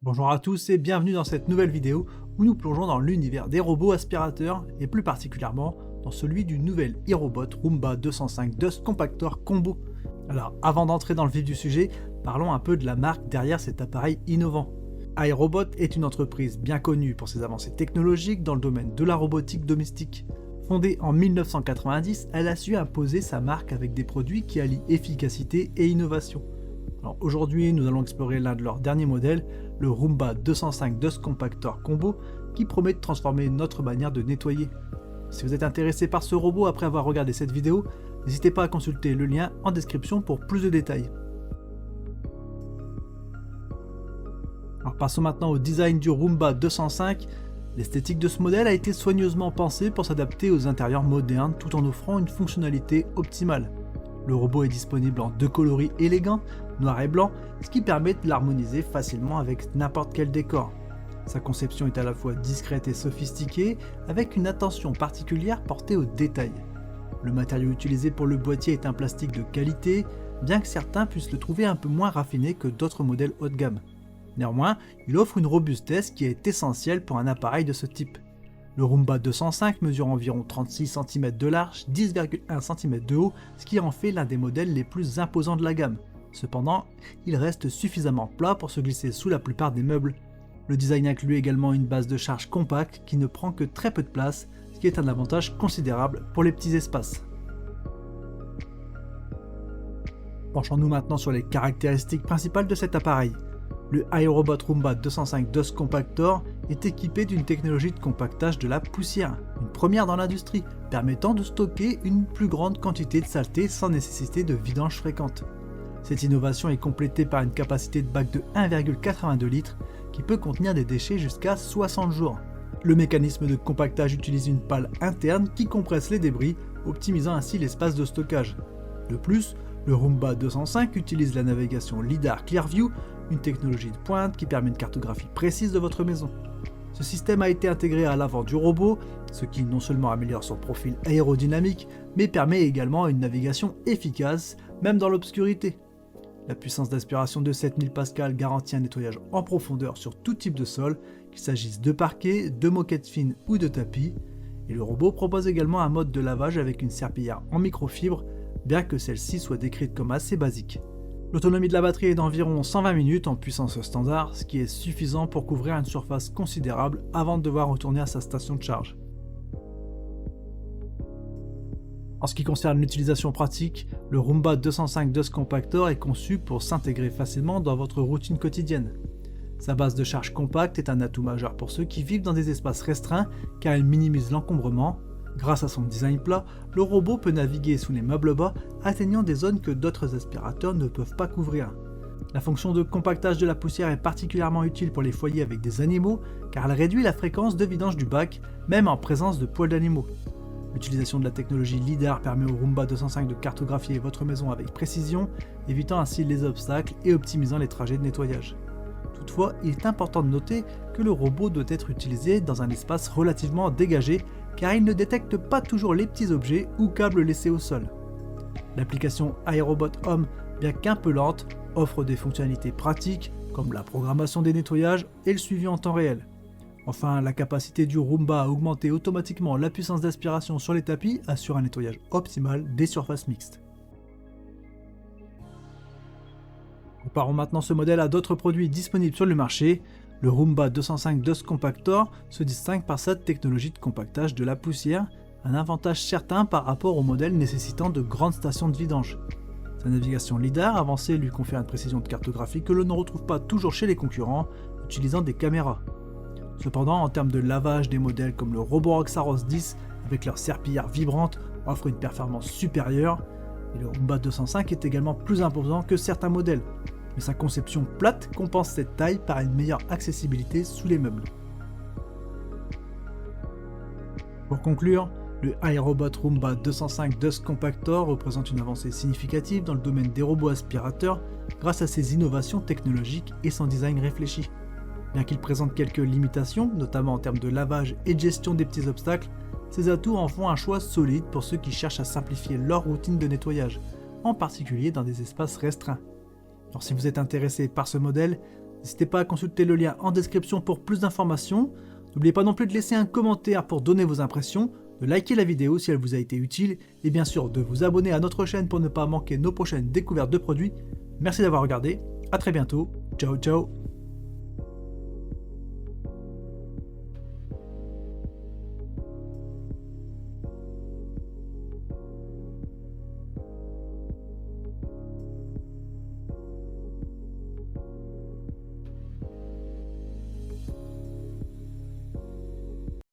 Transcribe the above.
Bonjour à tous et bienvenue dans cette nouvelle vidéo où nous plongeons dans l'univers des robots aspirateurs et plus particulièrement dans celui du nouvel iRobot Roomba 205 Dust Compactor Combo. Alors avant d'entrer dans le vif du sujet, parlons un peu de la marque derrière cet appareil innovant. iRobot est une entreprise bien connue pour ses avancées technologiques dans le domaine de la robotique domestique. Fondée en 1990, elle a su imposer sa marque avec des produits qui allient efficacité et innovation. Alors aujourd'hui, nous allons explorer l'un de leurs derniers modèles, le Roomba 205 Dust Compactor Combo, qui promet de transformer notre manière de nettoyer. Si vous êtes intéressé par ce robot après avoir regardé cette vidéo, n'hésitez pas à consulter le lien en description pour plus de détails. Alors passons maintenant au design du Roomba 205. L'esthétique de ce modèle a été soigneusement pensée pour s'adapter aux intérieurs modernes tout en offrant une fonctionnalité optimale. Le robot est disponible en deux coloris élégants, noir et blanc, ce qui permet de l'harmoniser facilement avec n'importe quel décor. Sa conception est à la fois discrète et sophistiquée, avec une attention particulière portée aux détails. Le matériau utilisé pour le boîtier est un plastique de qualité, bien que certains puissent le trouver un peu moins raffiné que d'autres modèles haut de gamme. Néanmoins, il offre une robustesse qui est essentielle pour un appareil de ce type. Le Roomba 205 mesure environ 36 cm de large, 10,1 cm de haut, ce qui en fait l'un des modèles les plus imposants de la gamme. Cependant, il reste suffisamment plat pour se glisser sous la plupart des meubles. Le design inclut également une base de charge compacte qui ne prend que très peu de place, ce qui est un avantage considérable pour les petits espaces. Penchons-nous maintenant sur les caractéristiques principales de cet appareil. Le iRobot Roomba 205 Dust Compactor est équipé d'une technologie de compactage de la poussière, une première dans l'industrie, permettant de stocker une plus grande quantité de saleté sans nécessité de vidange fréquente. Cette innovation est complétée par une capacité de bac de 1,82 litres qui peut contenir des déchets jusqu'à 60 jours. Le mécanisme de compactage utilise une pale interne qui compresse les débris, optimisant ainsi l'espace de stockage. De plus, le Roomba 205 utilise la navigation LiDAR Clearview, une technologie de pointe qui permet une cartographie précise de votre maison. Ce système a été intégré à l'avant du robot, ce qui non seulement améliore son profil aérodynamique, mais permet également une navigation efficace, même dans l'obscurité. La puissance d'aspiration de 7000 Pascal garantit un nettoyage en profondeur sur tout type de sol, qu'il s'agisse de parquet, de moquette fine ou de tapis, et le robot propose également un mode de lavage avec une serpillière en microfibre, bien que celle-ci soit décrite comme assez basique. L'autonomie de la batterie est d'environ 120 minutes en puissance standard, ce qui est suffisant pour couvrir une surface considérable avant de devoir retourner à sa station de charge. En ce qui concerne l'utilisation pratique, le Roomba 205 Dust Compactor est conçu pour s'intégrer facilement dans votre routine quotidienne. Sa base de charge compacte est un atout majeur pour ceux qui vivent dans des espaces restreints car elle minimise l'encombrement. Grâce à son design plat, le robot peut naviguer sous les meubles bas, atteignant des zones que d'autres aspirateurs ne peuvent pas couvrir. La fonction de compactage de la poussière est particulièrement utile pour les foyers avec des animaux car elle réduit la fréquence de vidange du bac, même en présence de poils d'animaux. L'utilisation de la technologie LiDAR permet au Roomba 205 de cartographier votre maison avec précision, évitant ainsi les obstacles et optimisant les trajets de nettoyage. Toutefois, il est important de noter que le robot doit être utilisé dans un espace relativement dégagé car il ne détecte pas toujours les petits objets ou câbles laissés au sol. L'application iRobot Home, bien qu'un peu lente, offre des fonctionnalités pratiques comme la programmation des nettoyages et le suivi en temps réel. Enfin, la capacité du Roomba à augmenter automatiquement la puissance d'aspiration sur les tapis assure un nettoyage optimal des surfaces mixtes. Comparons maintenant ce modèle à d'autres produits disponibles sur le marché. Le Roomba 205 Dust Compactor se distingue par sa technologie de compactage de la poussière, un avantage certain par rapport aux modèles nécessitant de grandes stations de vidange. Sa navigation LiDAR avancée lui confère une précision de cartographie que l'on ne retrouve pas toujours chez les concurrents, utilisant des caméras. Cependant, en termes de lavage, des modèles comme le Roborock Saros 10 avec leur serpillière vibrante offrent une performance supérieure, et le Roomba 205 est également plus imposant que certains modèles, mais sa conception plate compense cette taille par une meilleure accessibilité sous les meubles. Pour conclure, le iRobot Roomba 205 Dust Compactor représente une avancée significative dans le domaine des robots aspirateurs grâce à ses innovations technologiques et son design réfléchi. Bien qu'il présente quelques limitations, notamment en termes de lavage et de gestion des petits obstacles, ces atouts en font un choix solide pour ceux qui cherchent à simplifier leur routine de nettoyage, en particulier dans des espaces restreints. Alors si vous êtes intéressé par ce modèle, N'hésitez pas à consulter le lien en description pour plus d'informations. N'oubliez pas non plus de laisser un commentaire pour donner vos impressions, de liker la vidéo si elle vous a été utile, et bien sûr de vous abonner à notre chaîne pour ne pas manquer nos prochaines découvertes de produits. Merci d'avoir regardé, à très bientôt, ciao ciao.